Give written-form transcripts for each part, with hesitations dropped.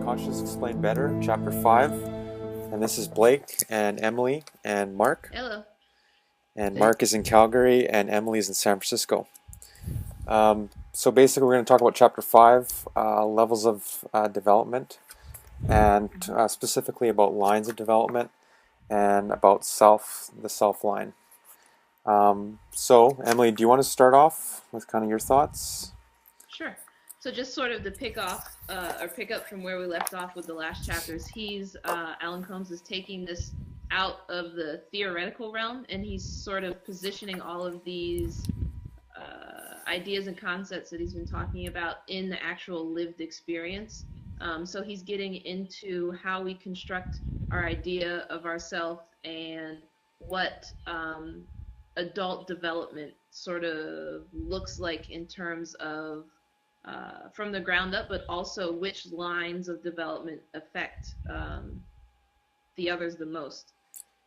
Conscious Explained Better, Chapter 5. And this is Blake and Emily and Mark. Hello. And Hey. Mark is in Calgary and Emily is in San Francisco. So basically, we're going to talk about Chapter 5, levels of development, and specifically about lines of development and about the self line. So, Emily, do you want to start off with kind of your thoughts? Sure. So just sort of to pick up from where we left off with the last chapters, Allan Combs is taking this out of the theoretical realm, and he's sort of positioning all of these ideas and concepts that he's been talking about in the actual lived experience. So he's getting into how we construct our idea of ourself and what adult development sort of looks like in terms of from the ground up, but also which lines of development affect the others the most.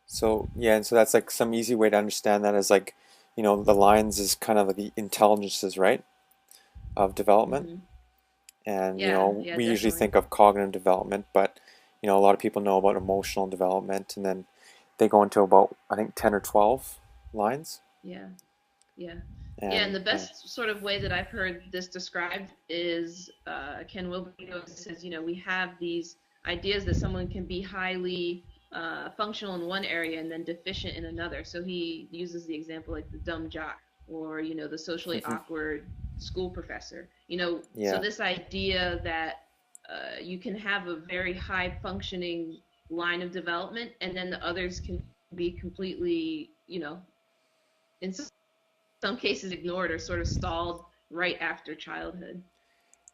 So yeah, and so that's like some easy way to understand that is like, the lines is kind of like the intelligences, right, of development. Mm-hmm. And Yeah, we usually definitely. think of cognitive development, but a lot of people know about emotional development, and then they go into about I think 10 or 12 lines. Yeah, yeah. Yeah, and And the best sort of way that I've heard this described is Ken Wilber says, we have these ideas that someone can be highly functional in one area and then deficient in another. So he uses the example like the dumb jock or, the socially awkward school professor. So yeah, this idea that you can have a very high functioning line of development and then the others can be completely, in some cases ignored or sort of stalled right after childhood.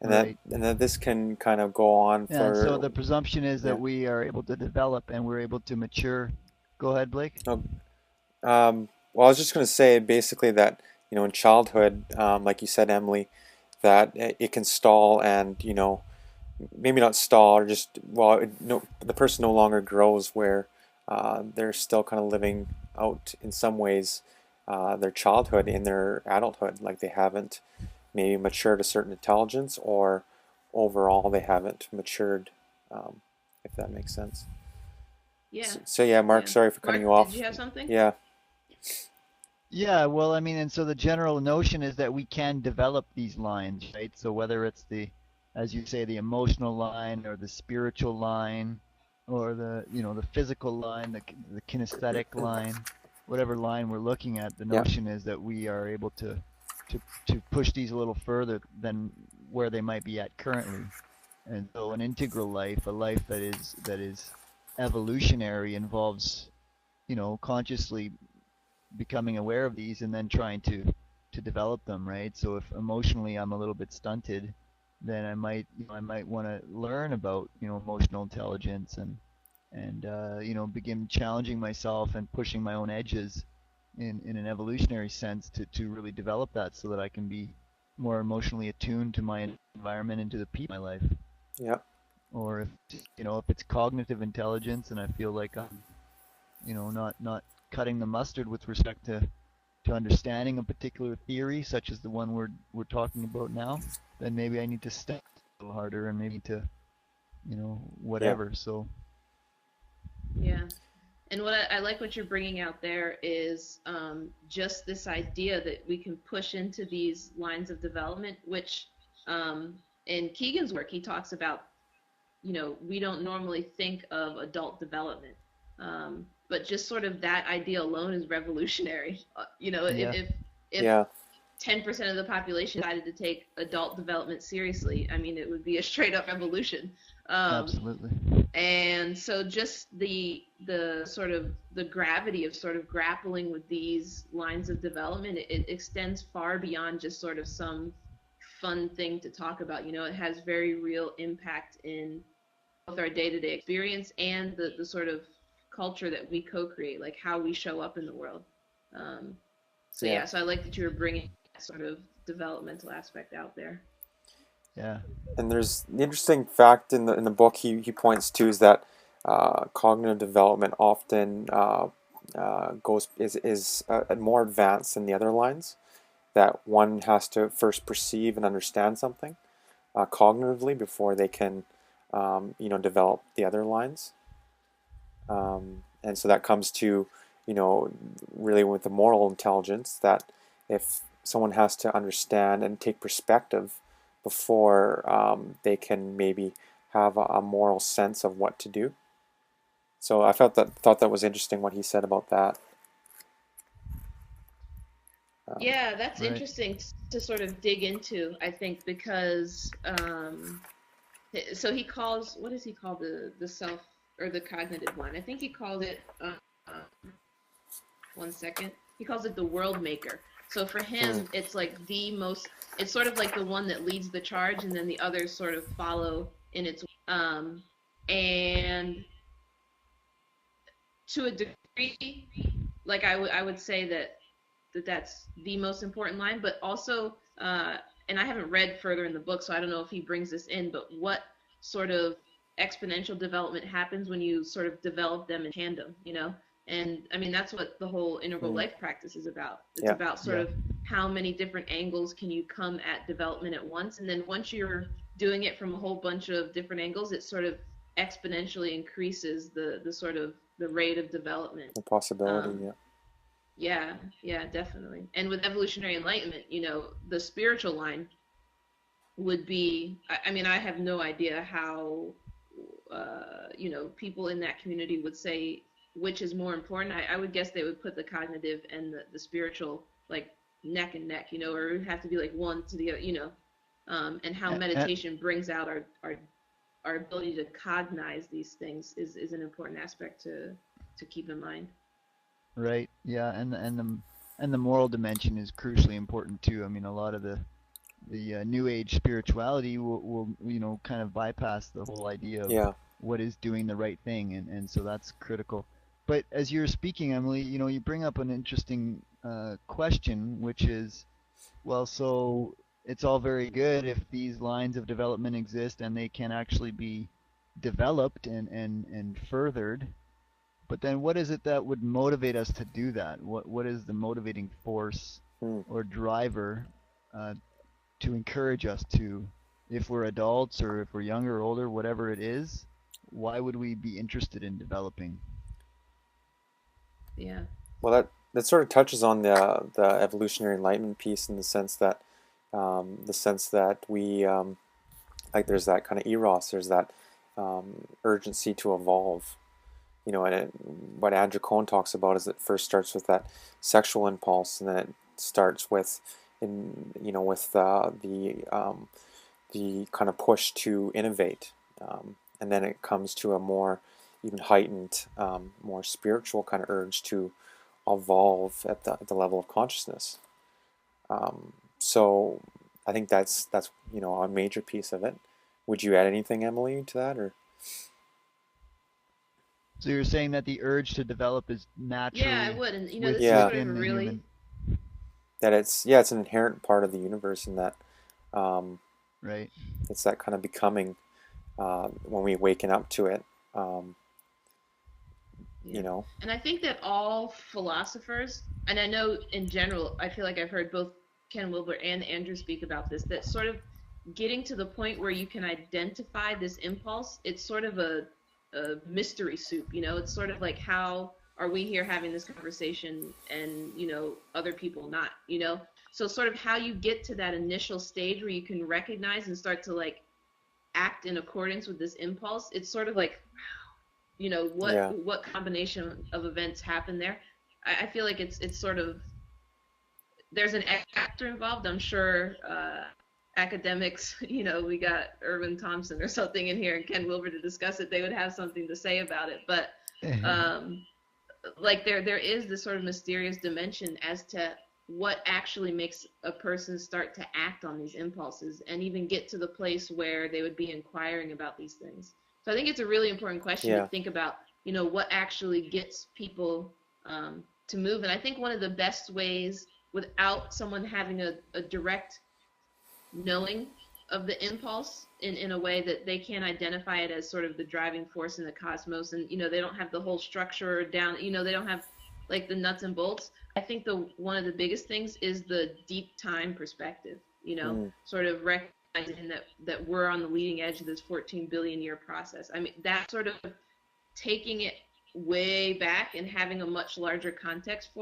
and that Right. and that this can kind of go on Yeah, and so for the presumption is that yeah. we are able to develop and we're able to mature. Go ahead, Blake. No, well, I was just going to say basically that in childhood, like you said, Emily, that it can stall and maybe not stall or just no, the person no longer grows where they're still kind of living out in some ways their childhood in their adulthood, like they haven't maybe matured a certain intelligence or overall they haven't matured, if that makes sense. Yeah, So yeah, Mark, yeah. sorry for cutting you Mark, did you off. have something? Yeah, Yeah, well, I mean, and so the general notion is that we can develop these lines, right? So whether it's as you say, the emotional line or the spiritual line or the physical line, the kinesthetic line, whatever line we're looking at, the yeah, notion is that we are able to push these a little further than where they might be at currently. And so an integral life, a life that is evolutionary involves, consciously becoming aware of these and then trying to develop them, right? So if emotionally I'm a little bit stunted, then I might want to learn about, emotional intelligence and begin challenging myself and pushing my own edges in an evolutionary sense to really develop that so that I can be more emotionally attuned to my environment and to the people in my life. yeah. Or if it's cognitive intelligence and I feel like I'm, not cutting the mustard with respect to understanding a particular theory, such as the one we're talking about now, then maybe I need to study a little harder and maybe to, Yeah. whatever. So Yeah. And I like what you're bringing out there is just this idea that we can push into these lines of development, which in Keegan's work, he talks about, we don't normally think of adult development. But just sort of that idea alone is revolutionary. yeah, If Yeah. 10% of the population decided to take adult development seriously, I mean, it would be a straight up revolution. Um, absolutely. and so just the sort of the gravity of sort of grappling with these lines of development, it extends far beyond just sort of some fun thing to talk about. It has very real impact in both our day-to-day experience and the sort of culture that we co-create, like how we show up in the world. Um, so Yeah. yeah, so I like that you were bringing that sort of developmental aspect out there. Yeah, And there's the interesting fact in the book he points to is that cognitive development often goes is more advanced than the other lines. That one has to first perceive and understand something cognitively before they can develop the other lines. And so that comes to, really with the moral intelligence, that if someone has to understand and take perspective before they can maybe have a moral sense of what to do. So I thought that was interesting what he said about that. Um, Yeah, that's Right. interesting to sort of dig into, I think, because so he calls, what does he call the self or the cognitive one? I think he called it, one second. He calls it the world maker. So for hmm, him, it's like the most, it's sort of like the one that leads the charge, and then the others sort of follow in its. And to a degree, like I would say that's the most important line, but also, and I haven't read further in the book, so I don't know if he brings this in, but what sort of exponential development happens when you sort of develop them in tandem, you know? And I mean, that's what the whole integral hmm, life practice is about. It's yeah, about sort Yeah. of how many different angles can you come at development at once, and then once you're doing it from a whole bunch of different angles, it sort of exponentially increases the sort of the rate of development. the possibility. Um, Yeah, yeah, yeah, definitely. And with evolutionary enlightenment, the spiritual line would be, I mean, I have no idea how, people in that community would say which is more important. I would guess they would put the cognitive and the spiritual like neck and neck, or it would have to be like one to the other, and how And, meditation brings out our ability to cognize these things is an important aspect to keep in mind. right. Yeah. And the moral dimension is crucially important too. I mean, a lot of the new age spirituality will kind of bypass the whole idea of yeah, what is doing the right thing, and so that's critical. But as you're speaking, Emily, you bring up an interesting question, which is, well, so it's all very good if these lines of development exist and they can actually be developed and furthered, but then what is it that would motivate us to do that? What is the motivating force hmm. or driver uh, to encourage us to, if we're adults or if we're younger or older, whatever it is, why would we be interested in developing? Yeah. Well, that sort of touches on the evolutionary enlightenment piece in the sense that we like there's that kind of eros, there's that urgency to evolve, and what Andrew Cohen talks about is it first starts with that sexual impulse, and then it starts with the kind of push to innovate, and then it comes to a more even heightened, more spiritual kind of urge to evolve at the level of consciousness. So I think that's a major piece of it. Would you add anything, Emily, to that, or So you're saying that the urge to develop is Yeah, I naturally would. And this is yeah, sort of a within the really, human, that it's an inherent part of the universe, and that um, right? it's that kind of becoming when we waken up to it. Um, you yeah. know, And I think that all philosophers, and I know in general, I feel like I've heard both Ken Wilber and Andrew speak about this, that sort of getting to the point where you can identify this impulse, it's sort of a mystery soup, It's sort of like, how are we here having this conversation and, other people not, So sort of how you get to that initial stage where you can recognize and start to like act in accordance with this impulse, it's sort of like, what yeah, what combination of events happen there. I feel like it's sort of, there's an actor involved. I'm sure academics, we got Irvin Thompson or something in here and Ken Wilber to discuss it. They would have something to say about it. But um, like there is this sort of mysterious dimension as to what actually makes a person start to act on these impulses and even get to the place where they would be inquiring about these things. So I think it's a really important question to yeah, think about, what actually gets people to move. And I think one of the best ways, without someone having a direct knowing of the impulse in a way that they can identify it as sort of the driving force in the cosmos, and they don't have the whole structure down, they don't have like the nuts and bolts. I think the one of the biggest things is the deep time perspective, mm, sort of recognizing recognizing that we're on the leading edge of this 14 billion year process. I mean, that sort of taking it way back and having a much larger context for